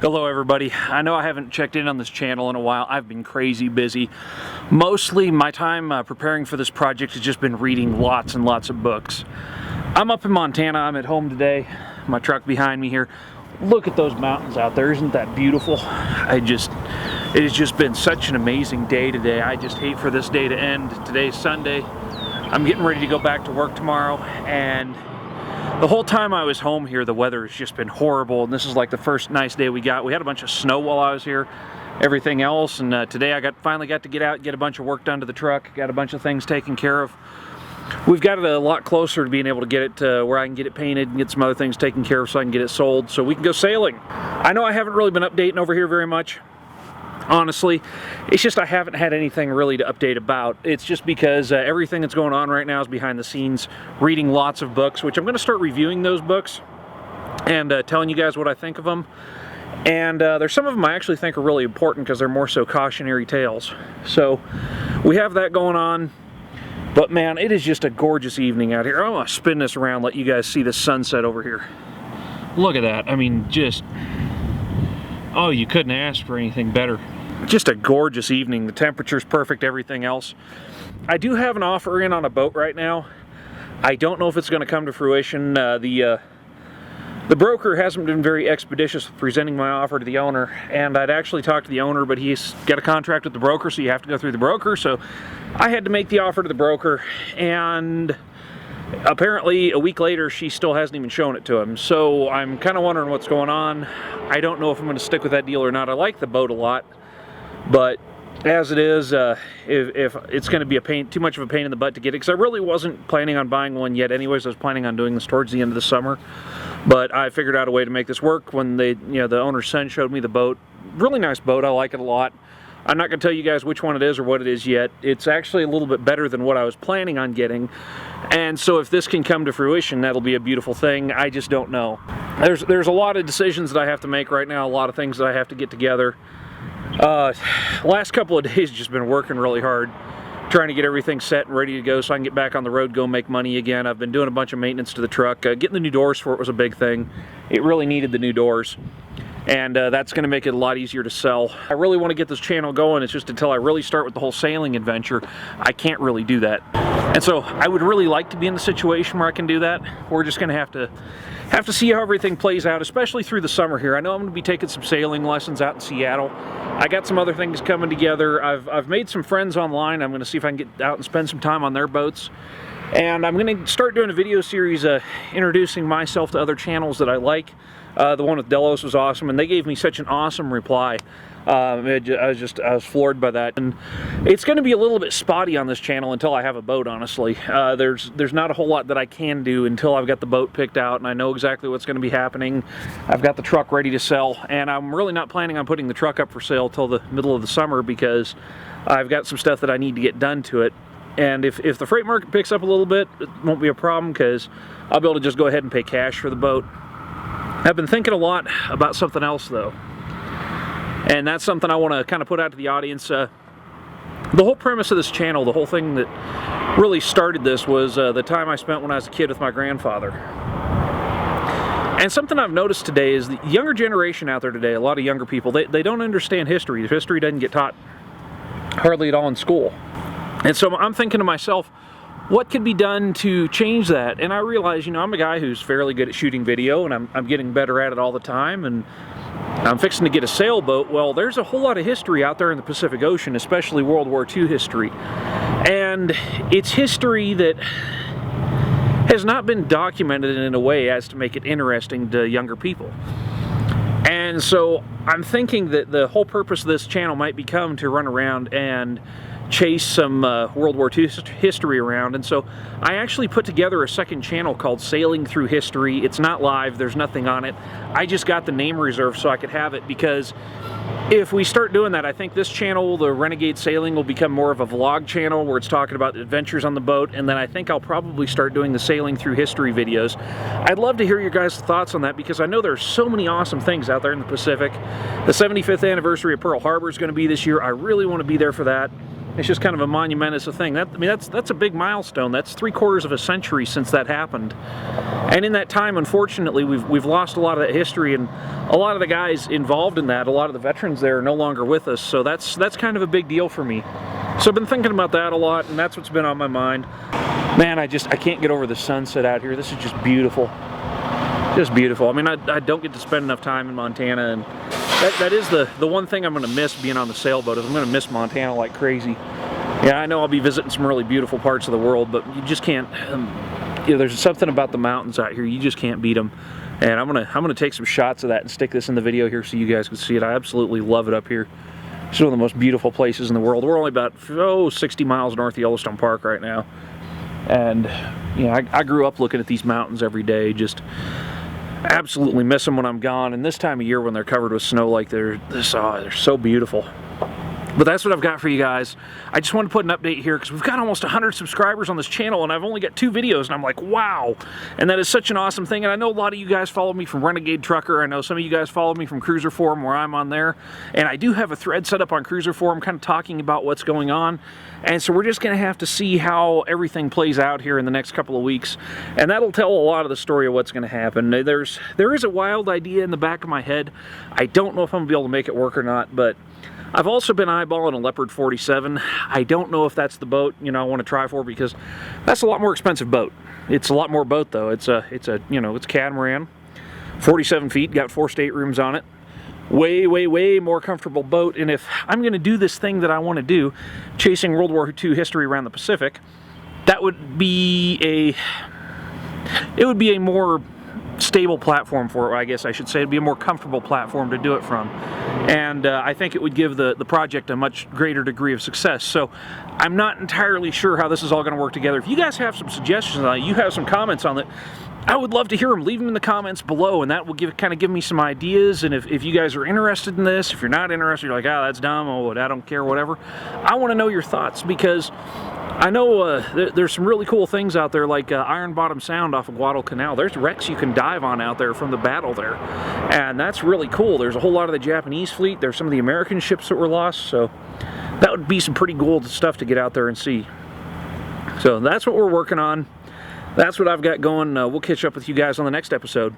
Hello everybody. I know I haven't checked in on this channel in a while. I've been crazy busy. Mostly my time preparing for this project has just been reading lots and lots of books. I'm up in Montana. I'm at home today. My truck behind me here. Look at those mountains out there. Isn't that beautiful? It has just been such an amazing day today. I just hate for this day to end. Today's Sunday. I'm getting ready to go back to work tomorrow, and the whole time I was home here, the weather has just been horrible, and this is like the first nice day we got. We had a bunch of snow while I was here, everything else, and today I finally got to get out and get a bunch of work done to the truck, got a bunch of things taken care of. We've got it a lot closer to being able to get it to where I can get it painted and get some other things taken care of so I can get it sold so we can go sailing. I know I haven't really been updating over here very much. Honestly, it's just I haven't had anything really to update about. It's just because everything that's going on right now is behind the scenes, reading lots of books, which I'm going to start reviewing those books and telling you guys what I think of them. And there's some of them I actually think are really important because they're more so cautionary tales. So we have that going on. But man, it is just a gorgeous evening out here. I'm going to spin this around, let you guys see the sunset over here. Look at that. I mean, just, oh, you couldn't ask for anything better. Just a gorgeous evening. The temperature's perfect, everything else. I do have an offer in on a boat right now. I don't know if it's going to come to fruition. The broker hasn't been very expeditious with presenting my offer to the owner, and I'd actually talked to the owner, but he's got a contract with the broker, so you have to go through the broker. So I had to make the offer to the broker, and apparently a week later she still hasn't even shown it to him. So I'm kind of wondering what's going on. I don't know if I'm going to stick with that deal or not. I like the boat a lot, but as it is, if it's going to be too much of a pain in the butt to get it, because I really wasn't planning on buying one yet anyways. I was planning on doing this towards the end of the summer, but I figured out a way to make this work when the owner's son showed me the boat. Really nice boat. I like it a lot. I'm not going to tell you guys which one it is or what it is yet. It's actually a little bit better than what I was planning on getting, and so if this can come to fruition, that'll be a beautiful thing. I just don't know. There's a lot of decisions that I have to make right now, a lot of things that I have to get together. Last couple of days just been working really hard, trying to get everything set and ready to go so I can get back on the road, go make money again. I've been doing a bunch of maintenance to the truck. Getting the new doors for it was a big thing. It really needed the new doors, and that's going to make it a lot easier to sell. I really want to get this channel going. It's just until I really start with the whole sailing adventure, I can't really do that. And so I would really like to be in the situation where I can do that. We're just going to have to see how everything plays out, especially through the summer here. I know I'm going to be taking some sailing lessons out in Seattle. I got some other things coming together. I've made some friends online. I'm going to see if I can get out and spend some time on their boats. And I'm going to start doing a video series introducing myself to other channels that I like. The one with Delos was awesome, and they gave me such an awesome reply. I was floored by that. And it's going to be a little bit spotty on this channel until I have a boat, honestly. There's not a whole lot that I can do until I've got the boat picked out and I know exactly what's going to be happening. I've got the truck ready to sell, and I'm really not planning on putting the truck up for sale till the middle of the summer because I've got some stuff that I need to get done to it. And if the freight market picks up a little bit, it won't be a problem because I'll be able to just go ahead and pay cash for the boat. I've been thinking a lot about something else though, and that's something I want to kind of put out to the audience. The whole premise of this channel, the whole thing that really started this was the time I spent when I was a kid with my grandfather. And something I've noticed today is the younger generation out there today, a lot of younger people, they don't understand history. History doesn't get taught hardly at all in school. And so I'm thinking to myself, what could be done to change that? And I realize, I'm a guy who's fairly good at shooting video, and I'm getting better at it all the time, and I'm fixing to get a sailboat. Well, there's a whole lot of history out there in the Pacific Ocean, especially World War II history. And it's history that has not been documented in a way as to make it interesting to younger people. And so I'm thinking that the whole purpose of this channel might become to run around and chase some World War II history around. And so I actually put together a second channel called Sailing Through History. It's not live, there's nothing on it. I just got the name reserved so I could have it, because if we start doing that, I think this channel, the Renegade Sailing, will become more of a vlog channel where it's talking about the adventures on the boat, and then I think I'll probably start doing the Sailing Through History videos. I'd love to hear your guys' thoughts on that, because I know there's so many awesome things out there in the Pacific. The 75th anniversary of Pearl Harbor is going to be this year. I really want to be there for that. It's just kind of a monumentous thing. I mean, that's a big milestone. That's 3/4 of a century since that happened. And in that time, unfortunately, we've lost a lot of that history, and a lot of the guys involved in that, a lot of the veterans there are no longer with us. So that's kind of a big deal for me. So I've been thinking about that a lot, and that's what's been on my mind. Man, I can't get over the sunset out here. This is just beautiful. Just beautiful. I mean, I don't get to spend enough time in Montana, and that is the one thing I'm going to miss being on the sailboat, is I'm going to miss Montana like crazy. Yeah, I know I'll be visiting some really beautiful parts of the world, but you just can't, you know, there's something about the mountains out here, you just can't beat them. And I'm gonna take some shots of that and stick this in the video here so you guys can see it. I absolutely love it up here. It's one of the most beautiful places in the world. We're only about 60 miles north of Yellowstone Park right now. And you know, I grew up looking at these mountains every day, just absolutely miss them when I'm gone. And this time of year when they're covered with snow like they're so beautiful. But that's what I've got for you guys. I just wanted to put an update here because we've got almost 100 subscribers on this channel, and I've only got 2 videos, and I'm like, wow. And that is such an awesome thing. And I know a lot of you guys follow me from Renegade Trucker. I know some of you guys follow me from Cruiser Forum, where I'm on there. And I do have a thread set up on Cruiser Forum kind of talking about what's going on. And so we're just going to have to see how everything plays out here in the next couple of weeks. And that'll tell a lot of the story of what's going to happen. There is a wild idea in the back of my head. I don't know if I'm going to be able to make it work or not, but I've also been eyeballing a Leopard 47. I don't know if that's the boat, you know, I want to try for, because that's a lot more expensive boat. It's a lot more boat though. It's a catamaran, 47 feet, got 4 staterooms on it. Way more comfortable boat. And if I'm going to do this thing that I want to do, chasing World War II history around the Pacific, that would be a more stable platform for it, I guess I should say. It'd be a more comfortable platform to do it from. And I think it would give the project a much greater degree of success. So I'm not entirely sure how this is all going to work together. If you guys have some suggestions on it, you have some comments on it, I would love to hear them. Leave them in the comments below, and that will kind of give me some ideas. And if you guys are interested in this, if you're not interested, you're like, oh, that's dumb, oh, I don't care, whatever. I want to know your thoughts, because I know there's some really cool things out there, like Iron Bottom Sound off of Guadalcanal. There's wrecks you can dive on out there from the battle there, and that's really cool. There's a whole lot of the Japanese fleet. There's some of the American ships that were lost, so that would be some pretty cool stuff to get out there and see. So that's what we're working on. That's what I've got going. We'll catch up with you guys on the next episode.